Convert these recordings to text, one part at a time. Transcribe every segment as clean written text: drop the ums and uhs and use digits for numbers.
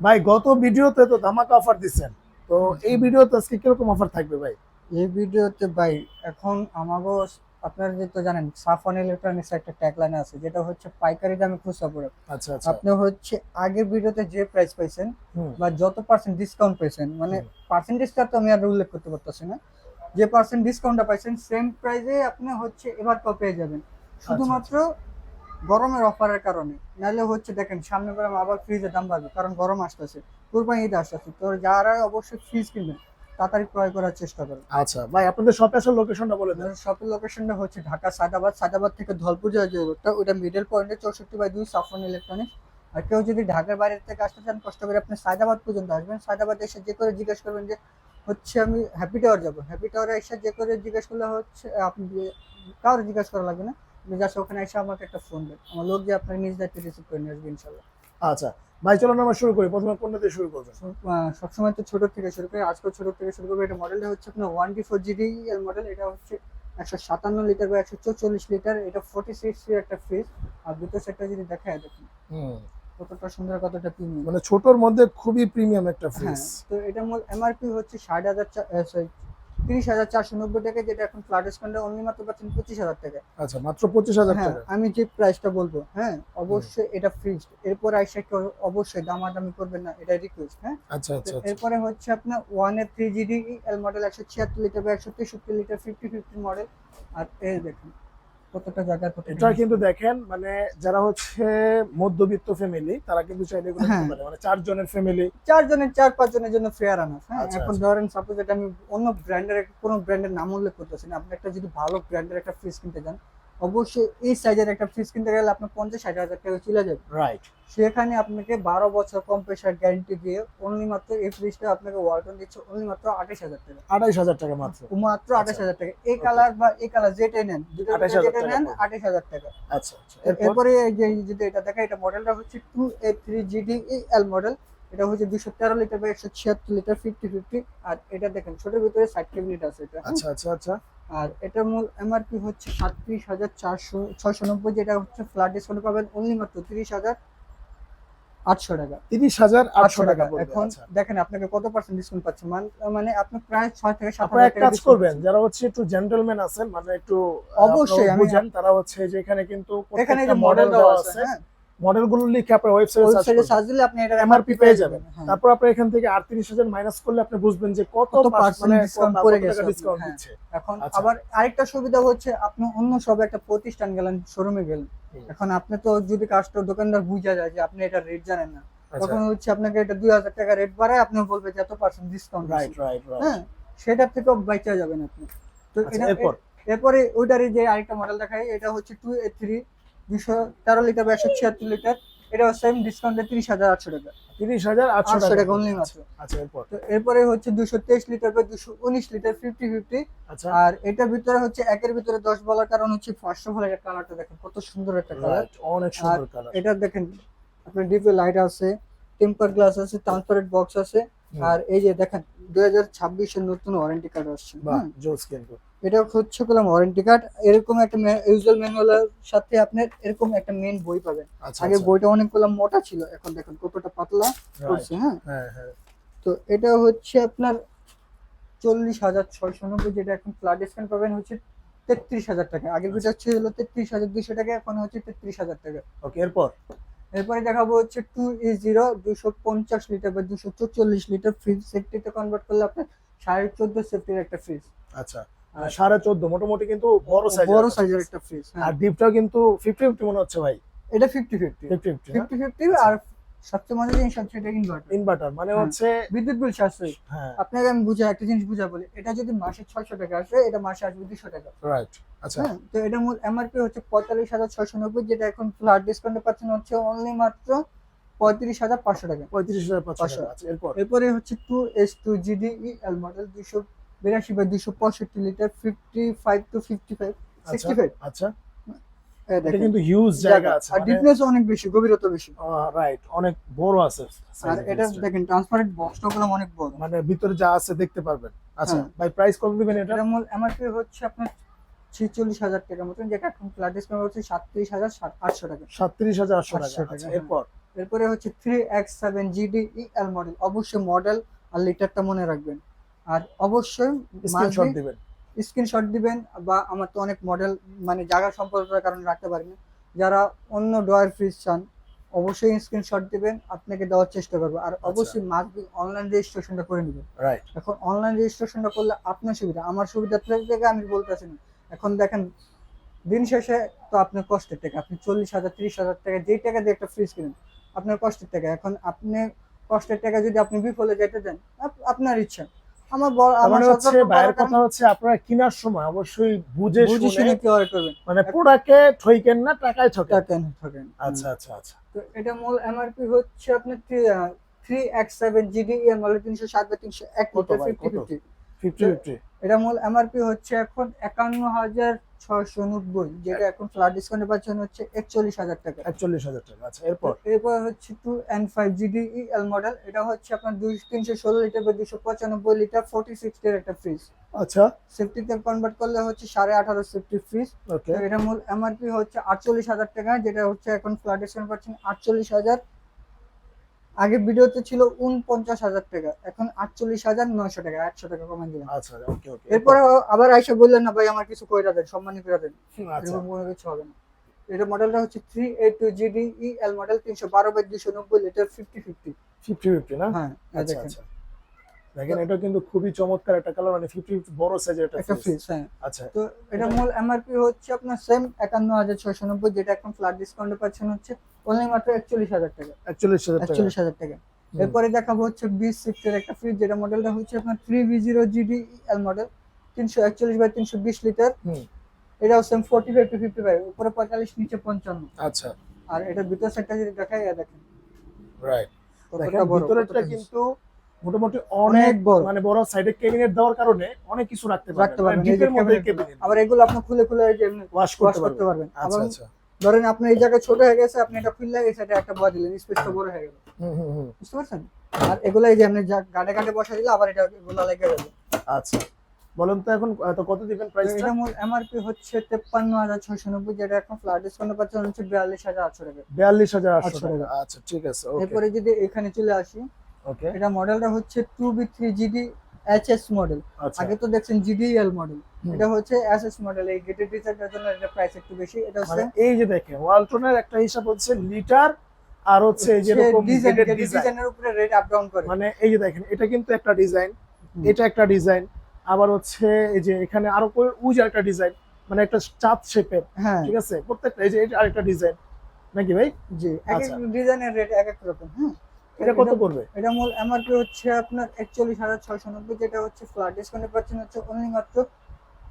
ভাই গত ভিডিওতে তো ধামাকা অফার দিচ্ছেন, তো এই ভিডিওতে আজকে কিরকম অফার থাকবে ভাই? এই ভিডিওতে ভাই এখন আমাগো আপনারা যেহেতু জানেন সাফন ইলেকট্রনিক্স একটা ট্যাগলাইন আছে যেটা হচ্ছে পাইকারি দামে খুচরা প্রোডাক্ট। আচ্ছা আচ্ছা। আপনি হচ্ছে আগের ভিডিওতে যে প্রাইস পাইছেন হুম বা যত পার্সেন্ট ডিসকাউন্ট পাইছেন, মানে হুম। পার্সেন্টেজটা তো আমি আর উল্লেখ করতে পারতেছি না, যে পার্সেন্ট ডিসকাউন্টটা পাইছেন সেম প্রাইসে আপনি হচ্ছে এবারটাও পেয়ে যাবেন, আচ্ছা শুধুমাত্র আচ্ছা। গরমের অফারের কারণে। নাহলে হচ্ছে দেখেন সামনে গরম আবার ফ্রিজের দাম বাড়বে, কারণ গরম আসতেছে, কুরবানি ঈদ আসতেছে, তো যারা অবশ্যই ফ্রিজ কিনবেন তাড়াতাড়ি ক্রয় করার চেষ্টা করেন। আচ্ছা ভাই, আপনাদের শপে আসার লোকেশনটা বলে দেন। আমাদের শপের লোকেশনটা হচ্ছে ঢাকা সায়দাবাদ, সায়দাবাদ থেকে ধলপুর যাওয়ার যে রোডটা ওইটা মিডল পয়েন্টে 64/2 সাফরন ইলেকট্রনিক্স। আর কেউ যদি ঢাকার বাইরে থেকে আসতে চান কষ্ট করে আপনি সায়দাবাদ পর্যন্ত আসবেন, সায়দাবাদ এসে যে করে জিজ্ঞেস করবেন যে হচ্ছে আমি হ্যাপি টাওয়ার যাবো, হ্যাপি টাওয়ারে এসে যে করে জিজ্ঞেস করলে হচ্ছে আপনি কারোর জিজ্ঞেস করা লাগবে না, আপনি জাস্ট ওখানে এসে আমাকে একটা ফোন দেন, আমার লোক যে আপনার নিজ দায়িত্বে রিসিভ করে নিয়ে আসবে ইনশাল্লাহ। আচ্ছা ভাই, চলুন আমরা শুরু করি। প্রথমে কোনটা দিয়ে শুরু করবেন? সবসময় তো ছোট থেকে শুরু করি, আজকেও ছোট থেকে শুরু করবো। এটা মডেলটা হচ্ছে আপনার 1D4GD এর মডেল। এটা হচ্ছে 157 লিটার বা 144 লিটার। এটা 46 এর একটা ফ্রিজ। আর ভিতর সেটটা যদি দেখায় দেখুন হুম। কতটা সুন্দর, কতটা প্রিমিয়াম। মানে ছোটর মধ্যে খুবই প্রিমিয়াম একটা ফ্রিজ। হ্যাঁ, তো এটা মূল এমআরপি হচ্ছে 30,490 টাকা, যেটা এখন ফ্ল্যাট ডিসকাউন্টে অনলি মাত্র পাচ্ছেন 25,000 টাকা। আচ্ছা, মাত্র 25,000 হ্যাঁ, টাকা। আমি যে প্রাইসটা বলবো, হ্যাঁ হুম। অবশ্যই এটা ফিক্সড। এরপর আইসা কেউ অবশ্যই দামাদামি করবেন না, এটা রিকোয়েস্ট। হ্যাঁ, আচ্ছা তো আচ্ছা আচ্ছা। এরপরে হচ্ছে আপনার ওয়ান এর 3GD এল মডেল 176 লিটার বা 163 লিটার 50-50 মডেল। আর এই দেখুন কতটা জায়গা, কতটা এটা কিন্তু ডিসপ্লে। দেখেন, মানে যারা হচ্ছে মধ্যবিত্ত ফ্যামিলি তারা কিন্তু চাইলে এগুলো নিতে হ্যাঁ, পারে, মানে 4 জনের ফ্যামিলি। 4-5 জনের জন্য ফেয়ার আনাস। হ্যাঁ, আচ্ছা এখন আচ্ছা। ধরেন সাপোজ এটা আমি অন্য ব্র্যান্ডের কোনো ব্র্যান্ডের নাম উল্লেখ করতেছি না, আপনি একটা যদি ভালো ব্র্যান্ডের একটা ফ্রিজ কিনতে চান, অবশ্যই এই সাইজের একটা ফ্রিজ কিনতে গেলে আপনার 50-60 হাজার টাকা চলে যাবে। রাইট। সেখানে আপনাকে 12 বছর কম্প্রেসার গ্যারান্টি দিয়ে অনলি মাত্র এই ফ্রিজটা আপনাকে ওয়ালটন দিচ্ছে অনলি মাত্র 28,000 টাকা। 28,000 টাকা মাত্র। মাত্র আচ্ছা। 28,000 টাকা। এই ওকে। কালার বা এই কালার যেটাই নেন, দুটোর ভিতরে 28,000 যেটা টাকা নেন পড়বে। 28,000 টাকা। আচ্ছা আচ্ছা, এরপর? এরপরে এই যে যদি এটা দেখা, এটা মডেলটা হচ্ছে 2A3GD এল মডেল। এটা হচ্ছে 213 লিটার বা 176 লিটার 50-50। আর এটা দেখেন ছোটোর ভিতরে সাইড ক্যাবিনেট আছে এটা। হ্যাঁ, আচ্ছা আচ্ছা আচ্ছা। আর এটার মূল এমআরপি হচ্ছে 37,690, যেটা হচ্ছে ফ্ল্যাট ডিসকাউন্ট পাবেন অনলি মাত্র 30,800 টাকা। 30,800 800 টাকা টাকা। পড়বে। এখন আচ্ছা। দেখেন আপনাকে কত পার্সেন্ট ডিসকাউন্ট পাচ্ছেন, মানে আপনি প্রায় 6 থেকে 7 আপনারা হাজার এক টাকা কাজ ডিসকাউন্ট করবেন, পাচ্ছেন। যারা হচ্ছে একটু জেন্টলম্যান আছেন, মানে একটু আপনারা অবশ্যই আমি বুঝেন, তারা হচ্ছে যে এখানে কিন্তু এখানে প্রত্যেকটা যে মডেল মডেল দেওয়া দেওয়া আছে, আছে। হ্যাঁ, মডেলগুলো লিখে আপনার ওয়েবসাইটে সার্চ ওয়েবসাইটে করবেন, সার্চ দিলে আপনি এটার এমআরপি এমআরপি পেয়ে পেয়ে যাবেন। যাবেন। হ্যাঁ, তারপর আপনি এখান থেকে 38,000 মাইনাস করলে আপনি বুঝবেন যে কত কত মানে পার্সেন্ট ডিসকাউন্ট পড়ে কত গেছে টাকা আপনার। ডিসকাউন্ট হ্যাঁ, দিচ্ছে। এখন আচ্ছা। আবার আরেকটা সুবিধা হচ্ছে আপনি অন্য সব একটা প্রতিষ্ঠান গেলেন, শোরুমে গেলেন, হুম। এখন আপনি তো যদি কাস্টমার দোকানদার বুঝা যায় যে আপনি এটা রেট জানেন না, আচ্ছা। তখন হচ্ছে আপনাকে এটা 2,000 টাকা রেট বাড়ায় আপনি বলবে যে এত পার্সেন্ট ডিসকাউন্ট দিচ্ছি। Right right right. হ্যাঁ, সেটার থেকেও বাঁচা যাবেন আপনি। তো আচ্ছা, এটা এরপর? এরপরে ওইটারই যে আরেকটা মডেল দেখাই, এটা হচ্ছে 2A3 213 লিটার বা 176 লিটার। এটা সেম ডিসকাউন্টে 30,800 টাকা। 30,800 800 টাকা টাকা পড়বে। অনলি আচ্ছা মাত্র। আচ্ছা, এরপর? তো এরপরে হচ্ছে 223 লিটার বা 219 লিটার 50-50। আচ্ছা। আর এটার ভিতরে হচ্ছে একের ভিতরে 10 বলার কারণ হচ্ছে ফার্স্ট অফ অল এটা কালারটা দেখেন কত সুন্দর একটা কালার। রাইট, অনেক আর সুন্দর কালার। এটা দেখেন আপনার ডিপে লাইট আছে, টেম্পার গ্লাস আছে, ট্রান্সপারেন্ট বক্স আছে। হুম। আর এই যে দেখেন 2026 এর নতুন ওয়ারেন্টি কার্ড আসছে। বাহ, হ্যাঁ, জোস কিন্তু। এটা হচ্ছে কলম ওয়ারেন্টি কার্ড। এরকম একটা ইউজুয়াল ম্যানুয়ালের সাথে আপনার এরকম একটা মেন বই পাবেন। আচ্ছা আগে আচ্ছা। বইটা অনেকগুলো মোটা ছিল, এখন দেখেন কতটা পাতলা রাইট। করছে। হ্যাঁ, হ্যাঁ হ্যাঁ। তো এটা হচ্ছে আপনার 40,690, যেটা এখন ফ্ল্যাট ডিসকাউন্ট পাবেন হচ্ছে 33,000 টাকা। আগের আচ্ছা। যেটা ছিল 33,200 টাকা, এখন হচ্ছে 33,000 টাকা। ওকে, এরপর? এরপরে দেখাবো হচ্ছে 2E0 250 লিটার বা 244 লিটার ফ্রিজ। সেফটিতে কনভার্ট করলে আপনার 14.5 সেফটির একটা ফ্রিজ। আচ্ছা। আর 14.5 মোটামুটি কিন্তু বড় সাইজের বড় একটা সাইজের ফ্রিজ। একটা ফ্রিজ। আর হ্যাঁ, ডিপটাও কিন্তু 50-50 মনে হচ্ছে ভাই। এটা 50-50। 50-50 না? 50-50। আচ্ছা। আর সবচেয়ে মজার জিনিস হচ্ছে এটা ইনভার্টার। ইনভার্টার মানে হ্যাঁ, হচ্ছে। বিদ্যুৎ বিল সাশ্রয়ী। হ্যাঁ। আপনাকে আমি একটা জিনিস বুঝা বলি, এটা যদি মাসে 600 টাকা আসে, এটা মাসে আসবে 200 টাকা। রাইট। আচ্ছা। হ্যাঁ, তো এটা মূল এমআরপি হচ্ছে 45,690, যেটা এখন ফ্ল্যাট ডিসকাউন্টে পাচ্ছেন হচ্ছে অনলি মাত্র 35,500 টাকা। 35,500 500। টাকা। আচ্ছা, এরপর? এরপরে হচ্ছে 2S2GDE এল মডেল 282/265 লিটার 55-55 আচ্ছা 65। আচ্ছা। এটা দেখেন কিন্তু হিউজ জায়গা আছে, আর মানে ডিপনেস অনেক বেশি, গভীরতা বেশি। রাইট, অনেক বড় আছে আর সাইজের এটা ফ্রিজটা। দেখেন ট্রান্সপারেন্ট বক্সটা গুলো অনেক বড়। মানে ভিতরে যা আছে দেখতে পারবেন। আচ্ছা হ্যাঁ, ভাই, প্রাইস কত দিবেন এটা? এটা মূল এমআরপি হচ্ছে আপনার 46,000 টাকার মতন, যেটা এখন ফ্ল্যাট ডিসকাউন্ট হচ্ছে 37,800 টাকা। 37,800 টাকা। 800 টাকা। আচ্ছা, হ্যাঁ, এরপর? এরপরে হচ্ছে 3X7 GDEL মডেল, অবশ্যই মডেল আর লিটারটা মনে রাখবেন। আর অবশ্যই স্ক্রিনশট দিবেন। স্ক্রিনশট দিবেন, বা আমার তো অনেক মডেল মানে জায়গা সম্পর্কের কারণে রাখতে পারি না। যারা অন্য ডয়ার ফ্রিজ চান অবশ্যই স্ক্রিনশট দিবেন, আপনাকে দেওয়ার চেষ্টা করবো। আর অবশ্যই মাস্ট বি অনলাইন রেজিস্ট্রেশনটা করে নেবেন। রাইট। এখন অনলাইন রেজিস্ট্রেশনটা করলে আপনার সুবিধা, আমার সুবিধা থেকে আমি বলতেছি না। এখন দেখেন দিন শেষে তো আপনার কষ্টের টাকা, আপনি 40,000 30,000 টাকা যেই টাকা দিয়ে একটা ফ্রিজ কিনেন আপনার কষ্টের টাকা। এখন আপনি কষ্টের টাকা যদি আপনি বিফলে যেতে দেন আপনার ইচ্ছা। আমার তার আমার মানে হচ্ছে সতর্ক ভাইয়ের করার কথা হচ্ছে আপনারা কেনার সময় অবশ্যই বুঝে বুঝে শুনে শুনে কি অর্ডার করবেন, মানে প্রোডাক্টে ঠইকেন না, টাকায় ঠকেন। টাকা ঠকেন। আচ্ছা আচ্ছা আচ্ছা। তো এটা মূল এমআরপি হচ্ছে আপনার 3X7 GDEL মডেল 360 বা 301 কত লিটার ভাই, 50 কত? 50। 50-50। এটা মূল এমআরপি হচ্ছে এখন 51,690, যেটা এখন ফ্ল্যাট ডিসকাউন্টে পাচ্ছেন হচ্ছে 41,000 টাকা। 41,000 টাকা। আচ্ছা, এরপর এরপর হচ্ছে 2N5 GDEL মডেল, এটা হচ্ছে আপনার 316 লিটার বা 295 লিটার 4060 এর একটা ফ্রিজ। আচ্ছা, সেফটিতে কনভার্ট করলে হচ্ছে 18.5 সেফটি ফ্রিজ। ওকে। তো এটা মূল এমআরপি হচ্ছে 48,000 টাকা, যেটা হচ্ছে এখন ফ্ল্যাট ডিসকাউন্ট পাচ্ছেন 48,000। আগে ভিডিওতে ছিল 49,000 টাকা, এখন 48,900 টাকা, 100 টাকা কমে দিলাম। আচ্ছা, ওকে ওকে। এরপরে আবার আইসা বললেন না ভাই আমার কিছু কইরা দেন, সম্মানী করে দেন, আচ্ছা, এরকম কোনো কিছু হবে না। এটা মডেলটা হচ্ছে 3A2 GDEL মডেল 312/290 লিটার 50-50। 50-50 না? হ্যাঁ আচ্ছা দেখেন আচ্ছা। দেখেন এটা কিন্তু খুবই চমৎকার একটা কালার, মানে 50-50 বড় সাইজের একটা একটা ফ্রিজ। ফ্রিজ। হ্যাঁ, আচ্ছা, তো এটা মূল এমআরপি হচ্ছে আপনার সেম 51,690, যেটা এখন ফ্ল্যাট ডিসকাউন্টে পাচ্ছেন হচ্ছে অনলি মাত্র 41,000 টাকা। 41,000 টাকা। 41,000 টাকা। এরপরে দেখাবো হচ্ছে 20 শিফটের একটা ফ্রিজ, যেটা মডেলটা হচ্ছে আপনার 3V0 GDEL মডেল 341/320 লিটার। এটাও সেম 45-55, উপরে 45 নিচে 55। আচ্ছা, আর এটার ভিতর সাইডটা যদি দেখাই দেখেন রাইট। দেখেন কতটা বড়, ভিতরেরটা কতটা কিন্তু মোটামুটি অনেক অনেক বড়। মানে বড়, সাইডে ক্যাবিনেট দেওয়ার কারণে অনেক কিছু রাখতে রাখতে পারবেন। পারবেন, মানে এই যে ডিপের মধ্যে ক্যাবিনেট। ক্যাবিনেট আবার এগুলো আপনি খুলে খুলে এই যে ওয়াশ ওয়াশ করতে করতে পারবেন। পারবেন। আচ্ছা আবার আচ্ছা। ধরেন আপনি এই জায়গায় ছোট হয়ে গেছে, আপনি এটা খুললে এই সাইডে একটা বড় দিলেন, স্পেসটা বড় হয়ে গেল। হুম। বুঝতে পারছেন? আর এগুলো এই যে আপনি গাড়ে গাড়ে বসা দিলে আবার এটা এগুলো লেগে যাবে। আচ্ছা, বলেন তো এখন কত দিবেন তো প্রাইসটা? এটা মূল এমআরপি হচ্ছে 53,690, যেটা এখন ফ্ল্যাট ডিসকাউন্টে পাচ্ছেন হচ্ছে 42,800 টাকা। 42,800 টাকা। আচ্ছা, ঠিক আছে, ওকে এরপরে যদি এখানে চলে আসি, ওকে। এটা মডেলটা হচ্ছে 2B3 GD HS মডেল। আচ্ছা, আগে তো দেখছেন GDEL মডেল, এটা হচ্ছে SS মডেল। এই গেটের ডিজাইনটার জন্য এটা প্রাইস একটু বেশি। এটা হচ্ছে মানে এই যে দেখেন ওয়ালটনের একটা হিসাব হচ্ছে লিটার, আর হচ্ছে এই যে এরকম গেটের ডিজাইন, ডিজাইনের উপরে রেট আপ ডাউন করে। মানে এই যে দেখেন এটা কিন্তু একটা ডিজাইন, এটা একটা ডিজাইন, আবার হচ্ছে এই যে এখানে আরো ওই যে একটা ডিজাইন, মানে একটা চাঁদ শেপের। হ্যাঁ ঠিক আছে, প্রত্যেকটা এই যে এটা আরেকটা ডিজাইন নাকি ভাই? জি, এক এক ডিজাইনের রেট এক এক রকম। হ্যাঁ, এটা কত পড়বে? এটা মূল এমআরপি হচ্ছে আপনার 41,690, যেটা হচ্ছে ফ্ল্যাট ডিসকাউন্টে পাচ্ছেন হচ্ছে অনলি মাত্র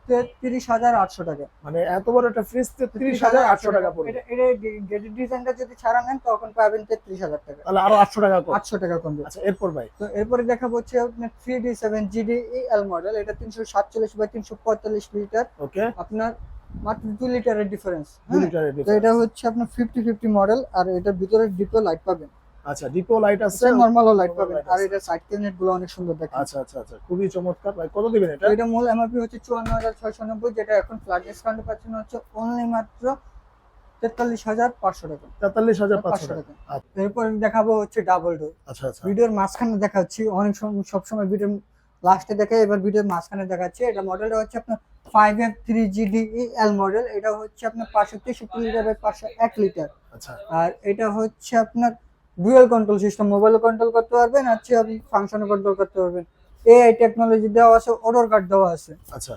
33,800 টাকা। মানে এত বড় একটা ফ্রিজ 33,800 টাকা পড়বে। এটা গেটের ডিজাইনটা যদি ছাড়া নেন তখন পাবেন 33,000 টাকা, তাহলে আরো 800 টাকা কম। 800 টাকা কমবে। আচ্ছা, এরপর ভাই তো এরপরে দেখাবো হচ্ছে আপনার 3D7 GDEL মডেল, এটা 347/345 লিটার। ওকে, আপনার মাত্র 2 লিটারের ডিফারেন্স। 2 লিটারের তো ডিফারেন্স। এটা হচ্ছে আপনার 50-50 মডেল, আর এটার ভিতরে ডিপো লাইট পাবেন। আচ্ছা, ডিপো লাইট আছে, নরমালও লাইট পাবেন, আর এটা সাইড ক্যাবিনেট গুলো অনেক সুন্দর দেখেন। আচ্ছা আচ্ছা আচ্ছা, খুবই চমৎকার ভাই। কত দিবেন এটা? তো এটা মূল এমআরপি হচ্ছে 54,690, যেটা এখন ফ্ল্যাট ডিসকাউন্টে পাচ্ছেন হচ্ছে অনলি মাত্র 43,500 টাকা। 43,500 টাকা। এরপর দেখাবো হচ্ছে ডাবল ডোর। আচ্ছা আচ্ছা, ভিডিওর মাঝখানে দেখাচ্ছি, অনেক সবসময় ভিডিওর লাস্টে দেখাই, এবার ভিডিওর মাঝখানে দেখাচ্ছি। এটা মডেলটা হচ্ছে আপনার 5F3 GDEL মডেল, এটা হচ্ছে আপনার 563 লিটার বাই 501 লিটার। আচ্ছা, আর এটা হচ্ছে আপনার ডুয়াল কন্ট্রোল সিস্টেম, মোবাইলে কন্ট্রোল করতে পারবেন, আর আপনি ফাংশনে কন্ট্রোল করতে পারবেন। এআই টেকনোলজি দেওয়া আছে, অর্ডার কার্ড দেওয়া আছে। আচ্ছা,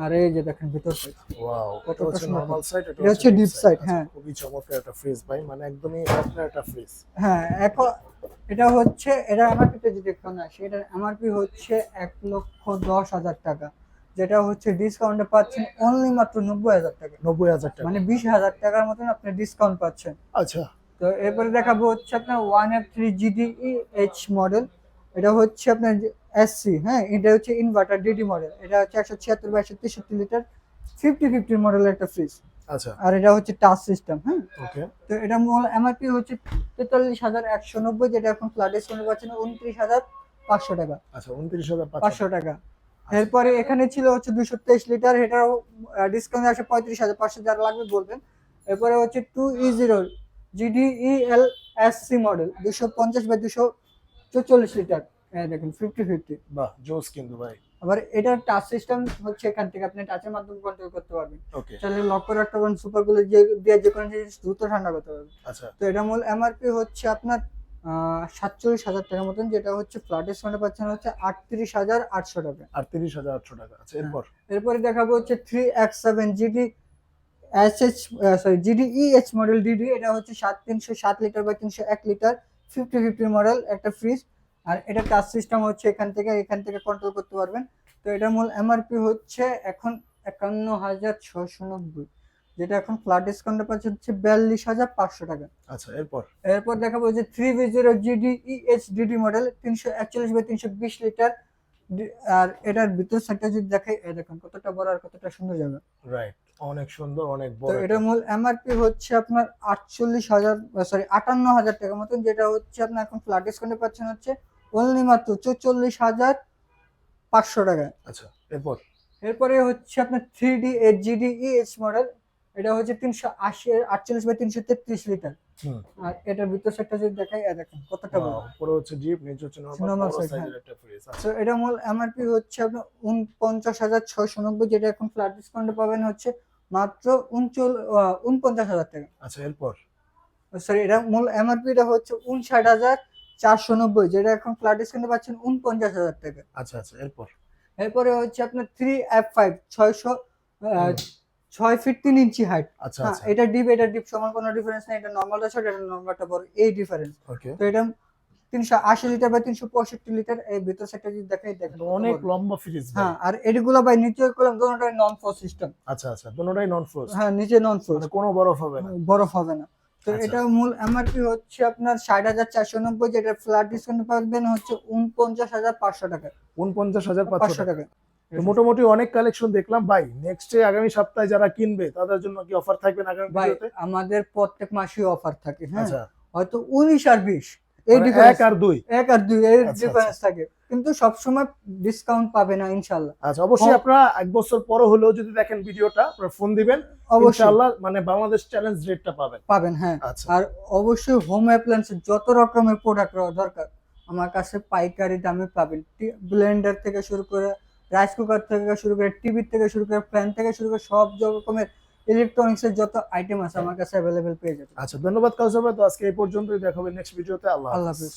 আর এই যে দেখেন ভিতর সাইড, ওয়াও, কতটা এটা হচ্ছে সুন্দর। নরমাল সাইড, এটা হচ্ছে ডিপ সাইড। হ্যাঁ, খুবই চমৎকার একটা ফ্রিজ ভাই, মানে একদমই আপনার একটা ফ্রিজ। হ্যাঁ। এখন এটা হচ্ছে এটা এমআরপিতে যদি এখন আসে, এটা এমআরপি হচ্ছে 1,10,000 টাকা, যেটা হচ্ছে ডিসকাউন্টে পাচ্ছেন অনলি মাত্র 90,000 টাকা। 90,000 টাকা, মানে 20,000 টাকার মতন আপনি ডিসকাউন্ট পাচ্ছেন। আচ্ছা, তো এরপরে দেখাবো হচ্ছে আপনার 1F3 GDEH মডেল, এটা হচ্ছে আপনার এসসি। হ্যাঁ, এটা হচ্ছে ইনভার্টার ডিডি মডেল, এটা হচ্ছে 176/163 লিটার 50-50 মডেলের একটা ফ্রিজ। আচ্ছা, আর এটা হচ্ছে টাচ সিস্টেম। হ্যাঁ, ওকে, তো এটা মূল এমআরপি হচ্ছে 43,190, যেটা এখন ফ্ল্যাট ডিসকাউন্টে পাচ্ছেন 29,500 টাকা। আচ্ছা, 29,500 500 টাকা। এরপরে এখানে ছিল হচ্ছে 223 লিটার, এটাও ডিসকাউন্ট আসে 35,500, যারা লাগবে বলবেন। এরপরে হচ্ছে 2E0 GDELSC মডেল 250/244 লিটার। দেখেন 50-50। বাহ জোস কিন্তু ভাই। আবার এটার টাচ সিস্টেম হচ্ছে এখান থেকে আপনি টাচের মাধ্যমে কন্ট্রোল করতে পারবেন। ওকে চাইলে লক করে রাখতে পারবেন, সুপার গুলো দিয়ে যে কোনো জিনিস দ্রুত ঠান্ডা করতে পারবেন। আচ্ছা তো এটা মূল এমআরপি হচ্ছে আপনার 47,000 টাকার মতন, যেটা হচ্ছে ফ্ল্যাট ডিসকাউন্টে পাচ্ছেন হচ্ছে 38,800 টাকা। 38,800 টাকা। আচ্ছা এরপর এরপরে দেখাবো হচ্ছে 3X7 GDEH মডেল DD। এটা হচ্ছে 307 লিটার বা 301 লিটার 50-50 মডেল একটা ফ্রিজ। আর এটা টাচ সিস্টেম হচ্ছে এখান থেকে কন্ট্রোল করতে পারবেন। তো এটা মূল এমআরপি হচ্ছে এখন 51,690, যেটা এখন ফ্ল্যাট ডিসকাউন্টে পাচ্ছে হচ্ছে 42,500 টাকা। আচ্ছা এরপর এরপর দেখাবো যে 3V0 GDEH DD model 341/320 litre. আর এটার ভিতর সাইডটা যদি দেখে, দেখেন কতটা বড় আর কতটা সুন্দর জায়গা। রাইট অনেক সুন্দর অনেক তো বড়। এটা মূল এমআরপি হচ্ছে আপনার 58,000 টাকার মতন, যেটা হচ্ছে আপনার এখন ফ্ল্যাট ডিসকাউন্টে পাচ্ছেন হচ্ছে অনলি মাত্র 44,500 টাকায়। আচ্ছা এরপর এরপরে হচ্ছে আপনার 3D GDEH মডেল। এটা হচ্ছে 348/333 লিটার। হুম আর এটার ভিতর সাইডটা যদি দেখাই, দেখেন কতটা বড়। উপরে হচ্ছে জিপ, নিচে হচ্ছে normal নরমাল size, সাইজের হ্যাঁ। একটা ফ্রিজ। আচ্ছা তো এটা মূল এমআরপি হচ্ছে আপনার 49,690, যেটা এখন ফ্ল্যাট ডিসকাউন্টে পাবেন হচ্ছে মাত্র 49,000 টাকা। আচ্ছা এরপর সরি, এটা মূল এমআরপিটা হচ্ছে 59,490, যেটা এখন ফ্ল্যাট ডিসকাউন্টে পাচ্ছেন 49,000 টাকা। আচ্ছা আচ্ছা এরপর এরপরে হচ্ছে আপনার 3F5 6 ফিট 3 ইঞ্চি হাইট। আচ্ছা হ্যাঁ, আচ্ছা এটা ডিপ সমান কোনো ডিফারেন্স নাই। এটা নরমালটা ছোট, এটা নরমালটা বড়, এই ডিফারেন্স। ওকে তো এটা 380 লিটার বা 365 লিটার। এই ভিতর সাইডটা যদি দেখেন তো কত অনেক বড়। লম্বা ফ্রিজ ভাই। হ্যাঁ, আর এগুলো ভাই নিচে কলম দুটোটাই নন ফ্রোস্ট সিস্টেম। আচ্ছা আচ্ছা দুটোটাই নন ফ্রোস্ট, হ্যাঁ, নিচে নন মানে ফ্রোস্ট, কোনো বরফ হবে না। বরফ হবে না। তো আচ্ছা। এটা মূল এমআরপি হচ্ছে আপনার 60,490, যেটা ফ্ল্যাট ডিসকাউন্ট পাবেন হচ্ছে 49,500 টাকা। 49,500 টাকা। টাকা। তো মোটামুটি অনেক কালেকশন দেখলাম ভাই। নেক্সট আগামী সপ্তাহে যারা কিনবে তাদের জন্য কি অফার থাকবে আগামী ভাই ভিডিওতে? আমাদের প্রত্যেক মাসেই অফার থাকে। হ্যাঁ, আচ্ছা হয়তো 19 আর 20 এই মানে ডিফারেন্স, 1 আর 2। 1 আর 2 এর আচ্ছা, ডিফারেন্স থাকে, কিন্তু সবসময় ডিসকাউন্ট পাবে না ইনশাআল্লাহ। আচ্ছা অবশ্যই আপনারা এক বছর পরে হলেও যদি দেখেন ভিডিওটা, আপনারা ফোন দিবেন, অবশ্যই ইনশাআল্লাহ মানে বাংলাদেশ চ্যালেঞ্জ রেটটা পাবেন। পাবেন। হ্যাঁ, আচ্ছা আর অবশ্যই হোম অ্যাপ্লায়েন্সের যত রকমের প্রোডাক্ট দরকার আমার কাছে পাইকারি দামে পাবেন। ব্লেন্ডার থেকে শুরু করে, রাইস কুকার থেকে শুরু করে, টিভি থেকে শুরু করে, ফ্যান থেকে শুরু করে সব রকমের ইলেকট্রনিক্সের যত আইটেম আছে আমার কাছে অ্যাভেলেবেল পেয়ে যাবেন। আচ্ছা ধন্যবাদ কাউসার ভাই। তো আজকে এই পর্যন্তই, দেখা হবে নেক্সট ভিডিওতে। আল্লাহ আল্লাহ হাফেজ। হাফেজ।